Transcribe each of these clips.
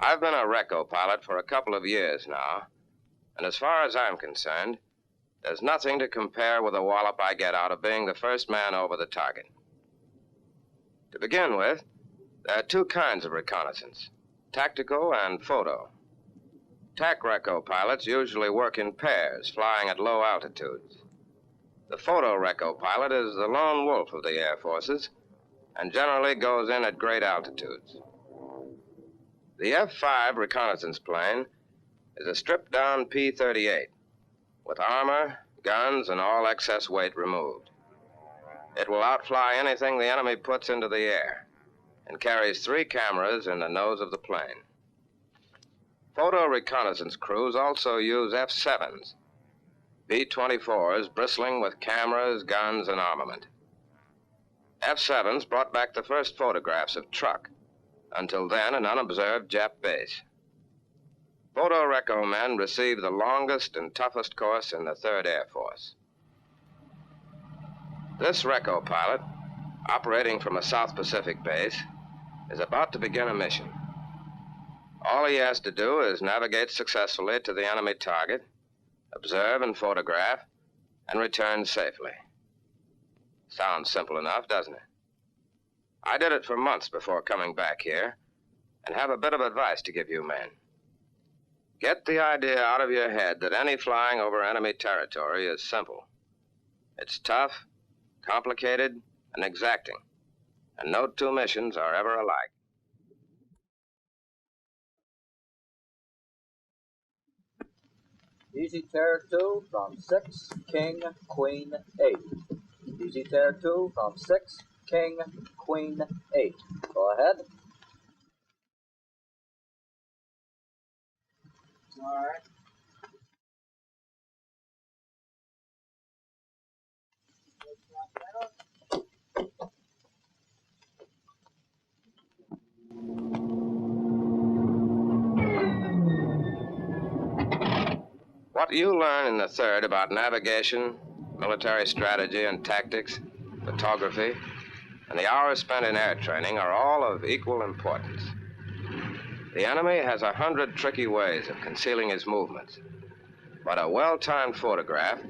I've been a reco pilot for a couple of years now, and as far as I'm concerned, there's nothing to compare with the wallop I get out of being the first man over the target. To begin with, there are two kinds of reconnaissance, tactical and photo. TAC reco pilots usually work in pairs, flying at low altitudes. The photo reco pilot is the lone wolf of the Air Forces and generally goes in at great altitudes. The F-5 reconnaissance plane is a stripped-down P-38 with armor, guns, and all excess weight removed. It will outfly anything the enemy puts into the air and carries 3 cameras in the nose of the plane. Photo reconnaissance crews also use F-7s, B-24s bristling with cameras, guns, and armament. F-7s brought back the first photographs of Truk, until then an unobserved Jap base. Photo reco men receive the longest and toughest course in the 3rd Air Force. This reco pilot, operating from a South Pacific base, is about to begin a mission. All he has to do is navigate successfully to the enemy target, observe and photograph, and return safely. Sounds simple enough, doesn't it? I did it for months before coming back here, and have a bit of advice to give you men. Get the idea out of your head that any flying over enemy territory is simple. It's tough, complicated, and exacting, and no 2 missions are ever alike. Easy Terror 2 from 6, King, Queen, 8. Easy Terror 2 from 6, King, Queen, 8. Go ahead. All right. What you learn in the 3rd about navigation, military strategy and tactics, photography, and the hours spent in air training are all of equal importance. The enemy has 100 tricky ways of concealing his movements, but a well-timed photograph,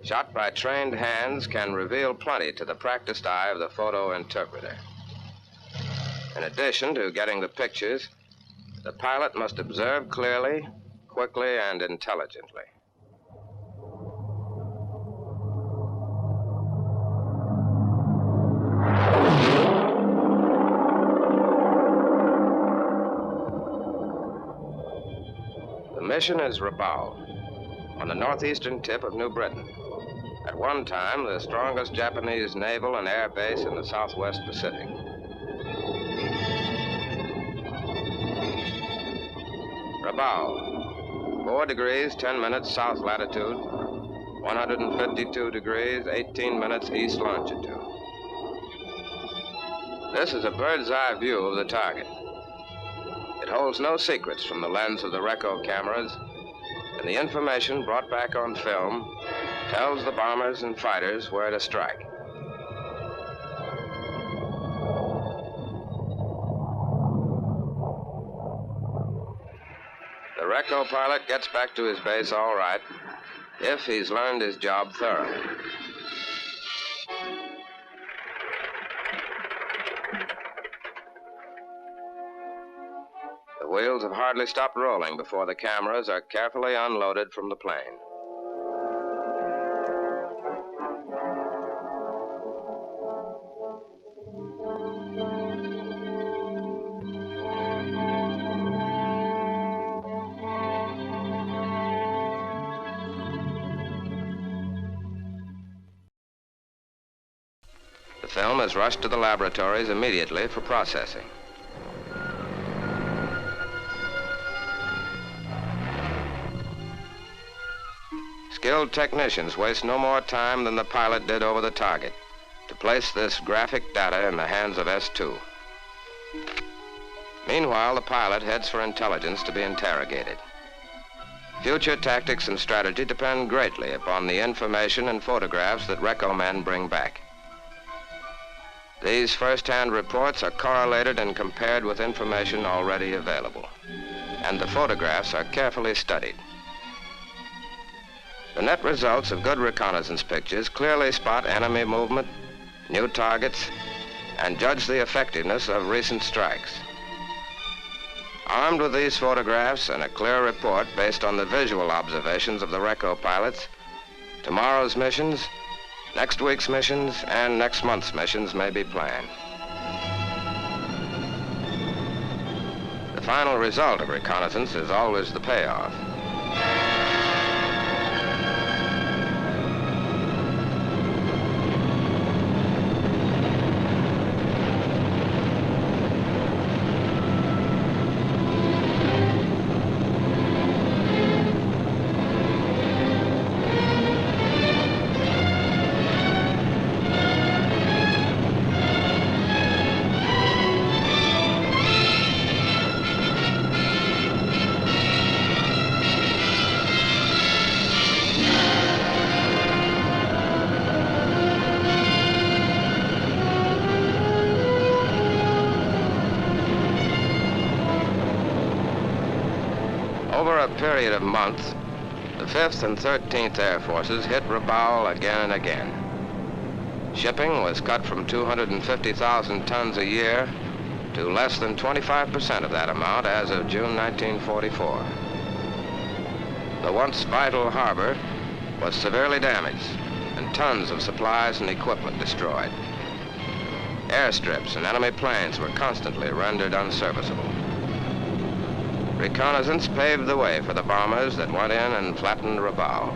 shot by trained hands, can reveal plenty to the practiced eye of the photo interpreter. In addition to getting the pictures, the pilot must observe clearly, quickly, and intelligently. The mission is Rabaul, on the northeastern tip of New Britain. At one time, the strongest Japanese naval and air base in the Southwest Pacific. Rabaul, 4 degrees, 10 minutes south latitude, 152 degrees, 18 minutes east longitude. This is a bird's-eye view of the target. It holds no secrets from the lens of the reco cameras, and the information brought back on film tells the bombers and fighters where to strike. The reco pilot gets back to his base all right if he's learned his job thoroughly. The wheels have hardly stopped rolling before the cameras are carefully unloaded from the plane. The film is rushed to the laboratories immediately for processing. Skilled technicians waste no more time than the pilot did over the target to place this graphic data in the hands of S2. Meanwhile, the pilot heads for intelligence to be interrogated. Future tactics and strategy depend greatly upon the information and photographs that reco men bring back. These first-hand reports are correlated and compared with information already available, and the photographs are carefully studied. The net results of good reconnaissance pictures clearly spot enemy movement, new targets, and judge the effectiveness of recent strikes. Armed with these photographs and a clear report based on the visual observations of the Reco pilots, tomorrow's missions, next week's missions, and next month's missions may be planned. The final result of reconnaissance is always the payoff. Over a period of months, the 5th and 13th Air Forces hit Rabaul again and again. Shipping was cut from 250,000 tons a year to less than 25% of that amount as of June 1944. The once vital harbor was severely damaged and tons of supplies and equipment destroyed. Airstrips and enemy planes were constantly rendered unserviceable. Reconnaissance paved the way for the bombers that went in and flattened Rabaul.